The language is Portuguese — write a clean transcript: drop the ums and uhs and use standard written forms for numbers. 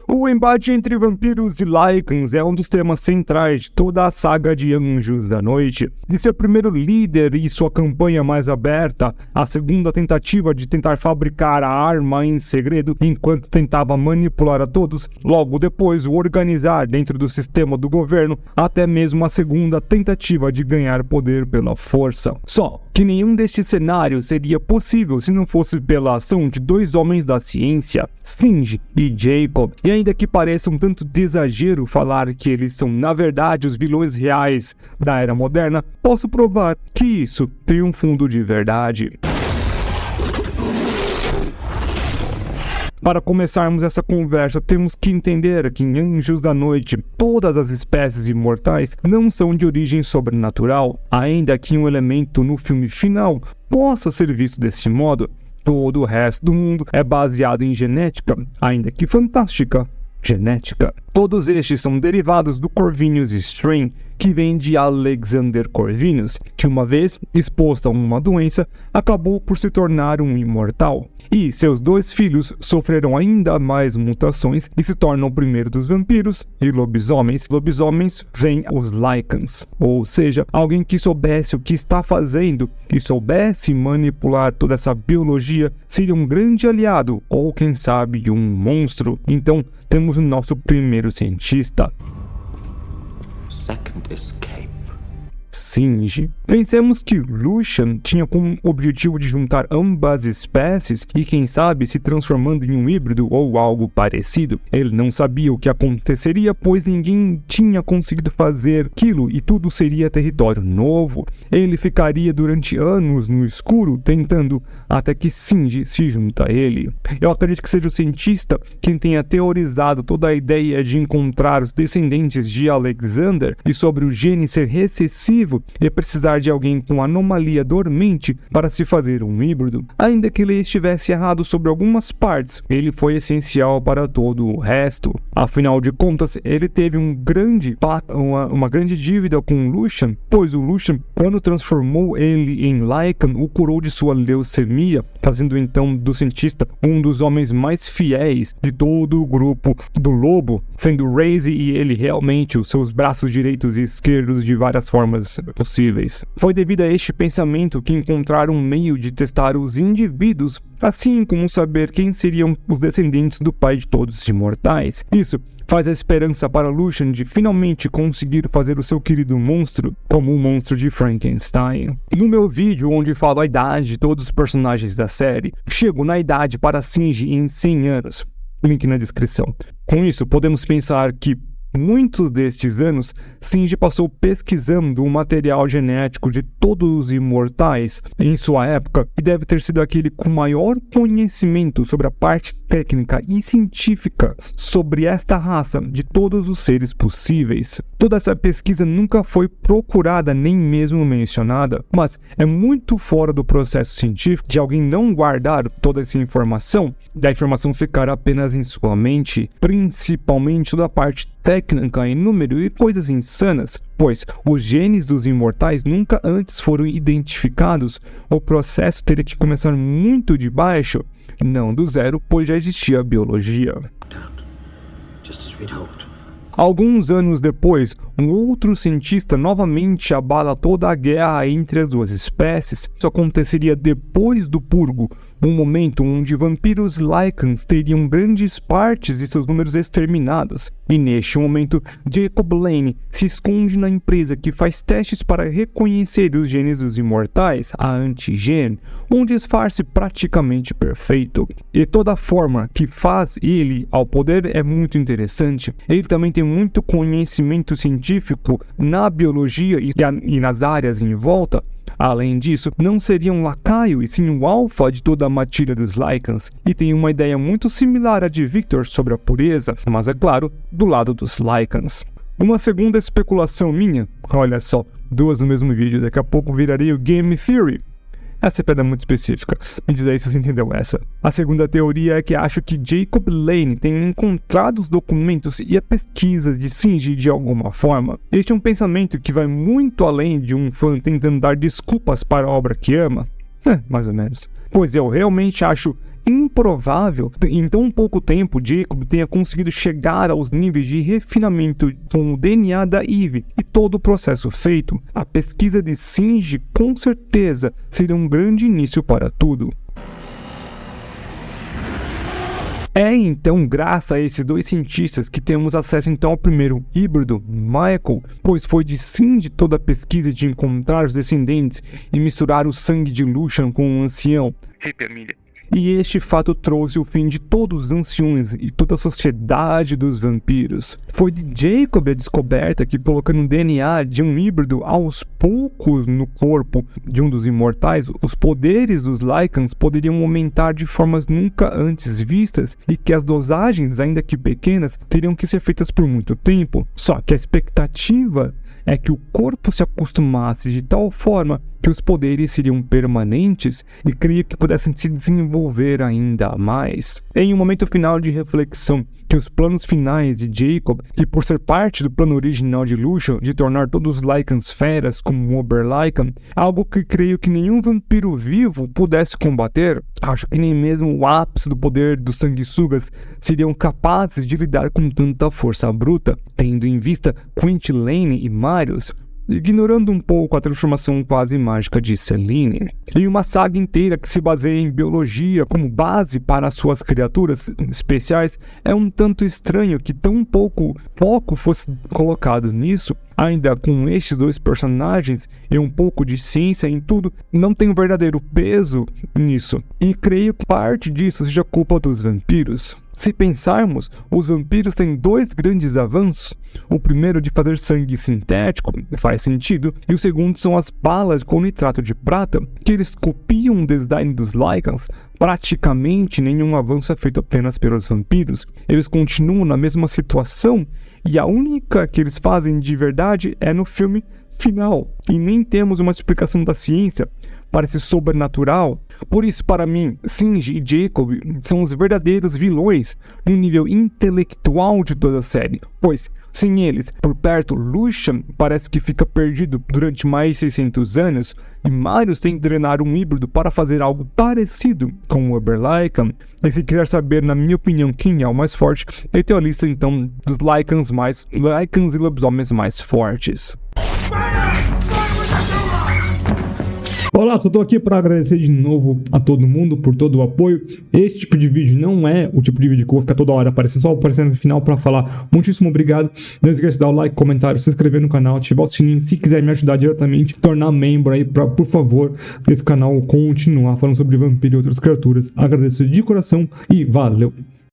O embate entre vampiros e Lycans é um dos temas centrais de toda a saga de Anjos da Noite. De seu primeiro líder e sua campanha mais aberta, a segunda tentativa de tentar fabricar a arma em segredo enquanto tentava manipular a todos, logo depois o organizar dentro do sistema do governo, até mesmo a segunda tentativa de ganhar poder pela força. Só que nenhum destes cenários seria possível se não fosse pela ação de dois homens da ciência, Singe e Jacob, e ainda que pareça um tanto de exagero falar que eles são na verdade os vilões reais da Era Moderna, posso provar que isso tem um fundo de verdade. Para começarmos essa conversa, temos que entender que em Anjos da Noite, todas as espécies imortais não são de origem sobrenatural, ainda que um elemento no filme final possa ser visto desse modo. Todo o resto do mundo é baseado em genética, ainda que fantástica genética. Todos estes são derivados do Corvinus Strain, que vem de Alexander Corvinus, que uma vez exposto a uma doença, acabou por se tornar um imortal. E seus dois filhos sofreram ainda mais mutações e se tornam o primeiro dos vampiros e lobisomens. Lobisomens vêm os Lycans, ou seja, alguém que soubesse o que está fazendo e soubesse manipular toda essa biologia seria um grande aliado, ou quem sabe um monstro. Então temos o nosso primeiro cientista, Second escape. Singe. Pensemos que Lucian tinha como objetivo de juntar ambas espécies e quem sabe se transformando em um híbrido ou algo parecido. Ele não sabia o que aconteceria, pois ninguém tinha conseguido fazer aquilo e tudo seria território novo. Ele ficaria durante anos no escuro tentando até que Singe se junta a ele. Eu acredito que seja o cientista quem tenha teorizado toda a ideia de encontrar os descendentes de Alexander e sobre o gene ser recessivo e precisar de alguém com anomalia dormente para se fazer um híbrido. Ainda que ele estivesse errado sobre algumas partes, ele foi essencial para todo o resto. Afinal de contas, ele teve uma grande dívida com Lucian, pois o Lucian, quando transformou ele em Lycan, o curou de sua leucemia, fazendo então do cientista um dos homens mais fiéis de todo o grupo do Lobo, sendo Raze e ele realmente os seus braços direitos e esquerdos de várias formas possíveis. Foi devido a este pensamento que encontraram um meio de testar os indivíduos, assim como saber quem seriam os descendentes do pai de todos os imortais. Isso faz a esperança para Lucian de finalmente conseguir fazer o seu querido monstro como o monstro de Frankenstein. No meu vídeo onde falo a idade de todos os personagens da série, chego na idade para Singe em 100 anos. Link na descrição. Com isso, podemos pensar que muitos destes anos, Singe passou pesquisando o material genético de todos os imortais em sua época e deve ter sido aquele com maior conhecimento sobre a parte técnica e científica sobre esta raça de todos os seres possíveis. Toda essa pesquisa nunca foi procurada nem mesmo mencionada, mas é muito fora do processo científico de alguém não guardar toda essa informação, da informação ficar apenas em sua mente, principalmente da parte técnica em número e coisas insanas, pois os genes dos imortais nunca antes foram identificados. O processo teria que começar muito de baixo, não do zero, pois já existia a biologia. Just as we'd hoped. Alguns anos depois, um outro cientista novamente abala toda a guerra entre as duas espécies. Isso aconteceria depois do Purgo, um momento onde vampiros Lycans teriam grandes partes de seus números exterminados. E neste momento, Jacob Lane se esconde na empresa que faz testes para reconhecer os genes dos imortais, a Antigen, um disfarce praticamente perfeito. E toda a forma que faz ele ao poder é muito interessante. Ele também tem muito conhecimento científico na biologia e nas áreas em volta. Além disso, não seria um lacaio e sim um alfa de toda a matilha dos Lycans, e tem uma ideia muito similar à de Victor sobre a pureza, mas é claro, do lado dos Lycans. Uma segunda especulação minha, olha só, duas no mesmo vídeo, daqui a pouco viraria o Game Theory. Essa é pedra muito específica, me diz aí se você entendeu essa. A segunda teoria é que acho que Jacob Lane tem encontrado os documentos e a pesquisa de Singe de alguma forma. Este é um pensamento que vai muito além de um fã tentando dar desculpas para a obra que ama. Mais ou menos. pois eu realmente acho improvável em tão pouco tempo Jacob tenha conseguido chegar aos níveis de refinamento com o DNA da Eve e todo o processo feito. A pesquisa de Shinji com certeza seria um grande início para tudo. É então graças a esses dois cientistas que temos acesso então ao primeiro híbrido, Michael, pois foi de Shinji toda a pesquisa de encontrar os descendentes e misturar o sangue de Lucian com o ancião. E este fato trouxe o fim de todos os anciões e toda a sociedade dos vampiros. Foi de Jacob a descoberta que, colocando o DNA de um híbrido aos poucos no corpo de um dos imortais, os poderes dos Lycans poderiam aumentar de formas nunca antes vistas e que as dosagens, ainda que pequenas, teriam que ser feitas por muito tempo. Só que a expectativa é que o corpo se acostumasse de tal forma que os poderes seriam permanentes e creio que pudessem se desenvolver ainda mais. Em um momento final de reflexão, que os planos finais de Jacob, que por ser parte do plano original de Lucian, de tornar todos os Lycans feras como o Oberlycan, algo que creio que nenhum vampiro vivo pudesse combater, acho que nem mesmo o ápice do poder dos sanguessugas seriam capazes de lidar com tanta força bruta, tendo em vista Quint Lane e Marius, ignorando um pouco a transformação quase mágica de Selene. Em uma saga inteira que se baseia em biologia como base para suas criaturas especiais, é um tanto estranho que tão pouco foco fosse colocado nisso. Ainda com estes dois personagens e um pouco de ciência em tudo, não tem um verdadeiro peso nisso. E creio que parte disso seja culpa dos vampiros. Se pensarmos, os vampiros têm dois grandes avanços. O primeiro de fazer sangue sintético, faz sentido, e o segundo são as balas com nitrato de prata, que eles copiam o design dos Lycans. Praticamente nenhum avanço é feito apenas pelos vampiros. Eles continuam na mesma situação e a única que eles fazem de verdade é no filme final. E nem temos uma explicação da ciência para esse sobrenatural. Por isso, para mim, Shinji e Jacob são os verdadeiros vilões no nível intelectual de toda a série, pois sem eles, por perto, Lucian parece que fica perdido durante mais de 600 anos e Marius tem que treinar um híbrido para fazer algo parecido com o Oberlycan. E se quiser saber, na minha opinião, quem é o mais forte, eu tenho a lista então dos Lycans e lobisomens mais fortes. Olá, só tô aqui para agradecer de novo a todo mundo por todo o apoio. Este tipo de vídeo não é o tipo de vídeo que eu vou ficar toda hora aparecendo, só aparecendo no final para falar. Muitíssimo obrigado. Não esqueça de dar o like, comentário, se inscrever no canal, ativar o sininho. Se quiser me ajudar diretamente, tornar membro aí, por favor, desse canal continuar falando sobre vampiro e outras criaturas. Agradeço de coração e valeu!